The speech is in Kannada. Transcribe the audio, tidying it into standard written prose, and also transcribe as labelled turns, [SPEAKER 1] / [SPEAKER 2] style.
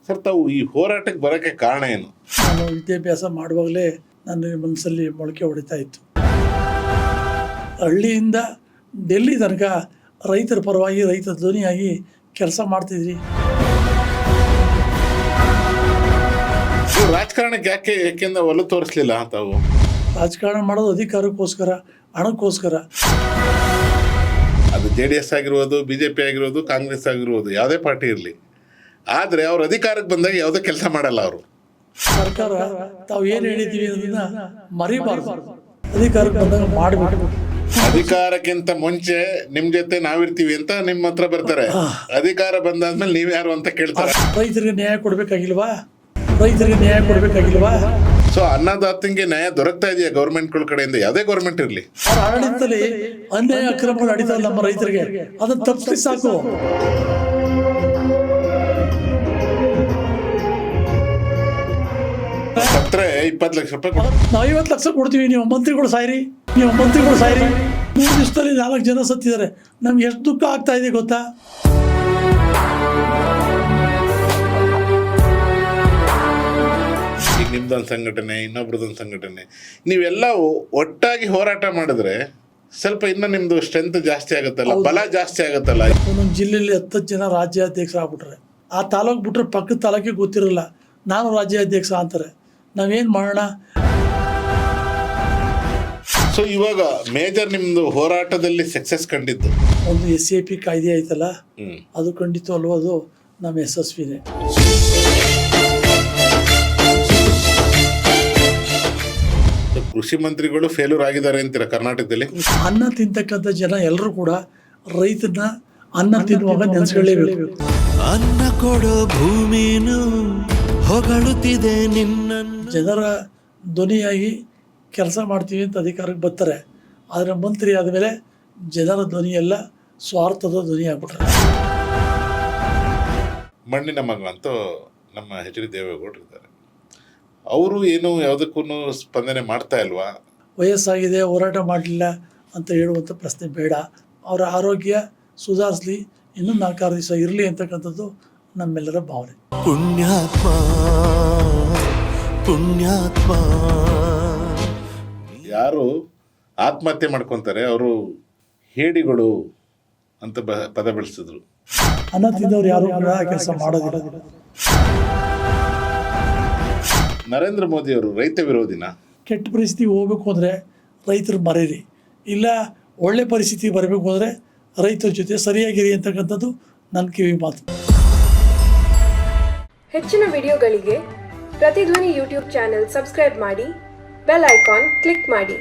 [SPEAKER 1] ಸರ್, ತಾವು ಈ ಹೋರಾಟಕ್ಕೆ ಬರೋಕ್ಕೆ ಕಾರಣ ಏನು?
[SPEAKER 2] ನಾನು ವಿದ್ಯಾಭ್ಯಾಸ ಮಾಡುವಾಗಲೇ ನನ್ನ ಮನಸ್ಸಲ್ಲಿ ಮೊಳಕೆ ಹೊಡಿತಾ ಇತ್ತು. ಹಳ್ಳಿಯಿಂದ ಡೆಲ್ಲಿ ತನಕ ರೈತರ ಪರವಾಗಿ, ರೈತರ ಧ್ವನಿಯಾಗಿ ಕೆಲಸ ಮಾಡ್ತಿದ್ರಿ.
[SPEAKER 1] ರಾಜಕಾರಣಕ್ಕೆ ಯಾಕೆಂದ್ರೆ ಒಲವು ತೋರಿಸ್ಲಿಲ್ಲ ತಾವು?
[SPEAKER 2] ರಾಜಕಾರಣ ಮಾಡೋದು ಅಧಿಕಾರಕ್ಕೋಸ್ಕರ, ಹಣಕ್ಕೋಸ್ಕರ.
[SPEAKER 1] ಅದು JDS ಆಗಿರ್ಬೋದು, BJP ಆಗಿರ್ಬೋದು, ಕಾಂಗ್ರೆಸ್ ಆಗಿರ್ಬೋದು, ಯಾವುದೇ ಪಾರ್ಟಿ ಇರಲಿ, ಆದರೆ ಅವ್ರ ಅಧಿಕಾರಕ್ಕೆ ಬಂದಾಗ ಯಾವುದೇ ಕೆಲಸ ಮಾಡಲ್ಲ ಅವರು.
[SPEAKER 2] ಸರ್ಕಾರ ತಾವು ಏನು ಹೇಳಿದ್ದೀವಿ ಅನ್ನೋದನ್ನ ಮರಿಬಾರ್ದು. ಅಧಿಕಾರಕ್ಕೆ ಬಂದಾಗ ಮಾಡಬೇಕು.
[SPEAKER 1] ಅಧಿಕಾರಕ್ಕಿಂತ ಮುಂಚೆ ನಿಮ್ ಜೊತೆ ನಾವಿರ್ತೀವಿ ಅಂತ ನಿಮ್ಮ ಹತ್ರ ಬರ್ತಾರೆ. ಅಧಿಕಾರ ಬಂದಾದ್ಮೇಲೆ ನೀವ್ ಯಾರು ಅಂತ ಕೇಳ್ತಾರೆ.
[SPEAKER 2] ರೈತರಿಗೆ ನ್ಯಾಯ ಕೊಡ್ಬೇಕಾಗಿಲ್ವಾ? ರೈತರಿಗೆ ನ್ಯಾಯ ಕೊಡ್ಬೇಕಾಗಿಲ್ವಾ?
[SPEAKER 1] ಸೊ ಅನ್ನದಾತಂಗೆ ನ್ಯಾಯ ದೊರಕ್ತಾ ಇದೆಯಾ ಗೌರ್ಮೆಂಟ್ಗಳ ಕಡೆಯಿಂದ? ಯಾವುದೇ ಗೌರ್ಮೆಂಟ್ ಇರಲಿ,
[SPEAKER 2] ಅವ್ರ ಆಡಳಿತದಲ್ಲಿ ಅನ್ಯಾಯ ಅಕ್ರಮಗಳು ನಡೀತಾವಲ್ಲ ನಮ್ಮ ರೈತರಿಗೆ, ಅದನ್ನ ತಪ್ಪಿಸಿ ಸಾಕು.
[SPEAKER 1] ಸತ್ರೆ 20 ಲಕ್ಷ ರೂಪಾಯಿ
[SPEAKER 2] ನಾವು 50 ಲಕ್ಷ ಕೊಡ್ತೀವಿ, ನೀವು ಮಂತ್ರಿಗಳು ಸಾಯ್ರಿ. 3 ದಿವಸದಲ್ಲಿ 4 ಜನ ಸತ್ತಿದ್ದಾರೆ. ನಮ್ಗೆ ಎಷ್ಟು ದುಃಖ ಆಗ್ತಾ ಇದೆ ಗೊತ್ತಾ?
[SPEAKER 1] ಈಗ ನಿಮ್ದೊಂದು ಸಂಘಟನೆ, ಇನ್ನೊಬ್ರದೊಂದು ಸಂಘಟನೆ, ನೀವೆಲ್ಲ ಒಟ್ಟಾಗಿ ಹೋರಾಟ ಮಾಡಿದ್ರೆ ಸ್ವಲ್ಪ ಇನ್ನೂ ನಿಮ್ದು ಸ್ಟ್ರೆಂತ್ ಜಾಸ್ತಿ ಆಗುತ್ತಲ್ಲ, ಬಲ ಜಾಸ್ತಿ ಆಗುತ್ತಲ್ಲ.
[SPEAKER 2] ಒಂದೊಂದು ಜಿಲ್ಲೆಯಲ್ಲಿ 10 ಜನ ರಾಜ್ಯಾಧ್ಯಕ್ಷರಾಗ್ಬಿಟ್ರೆ, ಆ ತಾಲೂಕು ಬಿಟ್ರೆ ಪಕ್ಕದ ತಾಲೂಕಿಗೆ ಗೊತ್ತಿರಲ್ಲ, ನಾನು ರಾಜ್ಯಾಧ್ಯಕ್ಷ ಅಂತಾರೆ. ನಾವೇನು ಮಾಡೋಣ?
[SPEAKER 1] ಸೊ ಇವಾಗ ಮೇಜರ್ ನಿಮ್ದು ಹೋರಾಟದಲ್ಲಿ ಸಕ್ಸಸ್ ಕಂಡಿದ್ದು
[SPEAKER 2] ಒಂದು SAP ಕಾಯ್ದೆ ಆಯ್ತಲ್ಲ, ಅದು ಖಂಡಿತ ಅಲ್ವ, ಅದು ನಮ್ಮ ಯಶಸ್ವಿನೇ.
[SPEAKER 1] ಕೃಷಿ ಮಂತ್ರಿಗಳು ಫೇಲ್ಯೂರ್ ಆಗಿದ್ದಾರೆ ಅಂತೀರ ಕರ್ನಾಟಕದಲ್ಲಿ?
[SPEAKER 2] ಅನ್ನ ತಿಂತಕ್ಕಂಥ ಜನ ಎಲ್ಲರೂ ಕೂಡ ರೈತನ ಅನ್ನ ತಿನ್ನುವಾಗ ನೆನೆಸ್ಕೊಳ್ಳೇಬೇಕು.
[SPEAKER 3] ಅನ್ನ ಕೊಡೋ ಭೂಮಿನೂ ಹೊಗಳುತ್ತಿದೆ ನಿನ್ನ.
[SPEAKER 2] ಜನರ ಧ್ವನಿಯಾಗಿ ಕೆಲಸ ಮಾಡ್ತೀವಿ ಅಂತ ಅಧಿಕಾರಕ್ಕೆ ಬರ್ತಾರೆ, ಆದರೆ ಮಂತ್ರಿ ಆದಮೇಲೆ ಜನರ ಧ್ವನಿ ಎಲ್ಲ ಸ್ವಾರ್ಥದ ಧ್ವನಿ ಆಗ್ಬಿಟ್ರೆ.
[SPEAKER 1] ಮಣ್ಣಿನ ಮಗ ಅಂತೂ ನಮ್ಮ HD ದೇವೇಗೌಡರು ಇದ್ದಾರೆ. ಅವರು ಏನು ಯಾವುದಕ್ಕೂ ಸ್ಪಂದನೆ ಮಾಡ್ತಾ ಇಲ್ವಾ?
[SPEAKER 2] ವಯಸ್ಸಾಗಿದೆ, ಹೋರಾಟ ಮಾಡಲಿಲ್ಲ ಅಂತ ಹೇಳುವಂಥ ಪ್ರಶ್ನೆ ಬೇಡ. ಅವರ ಆರೋಗ್ಯ ಸುಧಾರಿಸಲಿ, ಇನ್ನೂ 4-6 ದಿವಸ ಇರಲಿ ಅಂತಕ್ಕಂಥದ್ದು ನಮ್ಮೆಲ್ಲರ ಭಾವನೆ.
[SPEAKER 3] ಪುಣ್ಯಾತ್ಮ ಪುಣ್ಯಾತ್ಮ.
[SPEAKER 1] ಯಾರು ಆತ್ಮಹತ್ಯೆ ಮಾಡ್ಕೊತಾರೆ ಅವರು ಹೇಡಿಗಳು ಅಂತ ಪದ ಬಳಸಿದ್ರು.
[SPEAKER 2] ಅನ್ನ ತಿಂದವ್ರು ಯಾರು ಕೂಡ ಕೆಲಸ ಮಾಡೋದಿಲ್ಲ.
[SPEAKER 1] ನರೇಂದ್ರ ಮೋದಿ ಅವರು ರೈತ ವಿರೋಧಿನ?
[SPEAKER 2] ಕೆಟ್ಟ ಪರಿಸ್ಥಿತಿ ಹೋಗ್ಬೇಕು ಅಂದರೆ ರೈತರು ಮರೀರಿ, ಇಲ್ಲ ಒಳ್ಳೆ ಪರಿಸ್ಥಿತಿ ಬರಬೇಕು ಅಂದರೆ ರೈತರ ಜೊತೆ ಸರಿಯಾಗಿರಿ ಅಂತಕ್ಕಂಥದ್ದು ನನ್ನ ಕಿವಿ ಮಾತು.
[SPEAKER 4] ಹೆಚ್ಚಿನ ವಿಡಿಯೋಗಳಿಗೆ ಪ್ರತಿಧ್ವನಿ ಯೂಟ್ಯೂಬ್ ಚಾನೆಲ್ ಸಬ್ಸ್ಕ್ರೈಬ್ ಮಾಡಿ, ಬೆಲ್ ಐಕಾನ್ ಕ್ಲಿಕ್ ಮಾಡಿ.